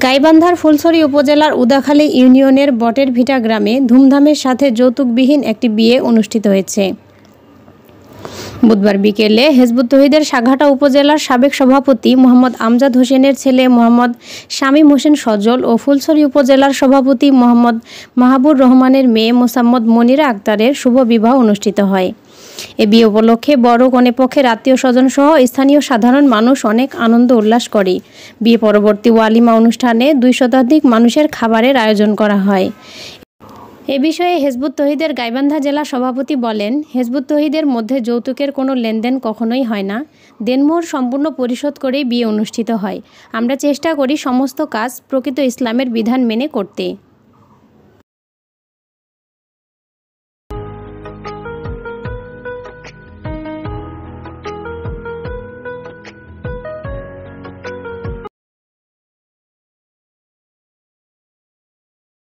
গাইবান্ধার ফুলছড়ি উপজেলার উদাখালী ইউনিয়নের বটের ভিটা গ্রামে ধুমধামের সাথে যৌতুকবিহীন একটি বিয়ে অনুষ্ঠিত হয়েছে। বুধবার বিকেলে হিজবুত তৌহিদের সাঘাটা উপজেলার সাবেক সভাপতি মোহাম্মদ আমজাদ হোসেনের ছেলে মোহাম্মদ শামীম হোসেন সজল ও ফুলছড়ি উপজেলার সভাপতি মোহাম্মদ মাহাবুর রহমানের মেয়ে মোসাম্মদ মনিরা আক্তারের শুভ বিবাহ অনুষ্ঠিত হয়। এ বিয়ে উপলক্ষে বড় কনেপক্ষের আত্মীয় স্বজন সহ স্থানীয় সাধারণ মানুষ অনেক আনন্দ উল্লাস করে। বিয়ে পরবর্তী ওয়ালিমা অনুষ্ঠানে 2 শতাধিক মানুষের খাবারের আয়োজন করা হয়। এ বিষয়ে হিজবুত তৌহিদের গাইবান্ধা জেলা সভাপতি বলেন, হিজবুত তৌহিদের মধ্যে যৌতুকের কোনো লেনদেন কখনোই হয় না। দেনমোহর সম্পূর্ণ পরিশোধ করেই বিয়ে অনুষ্ঠিত হয়। আমরা চেষ্টা করি সমস্ত কাজ প্রকৃত ইসলামের বিধান মেনে করতে।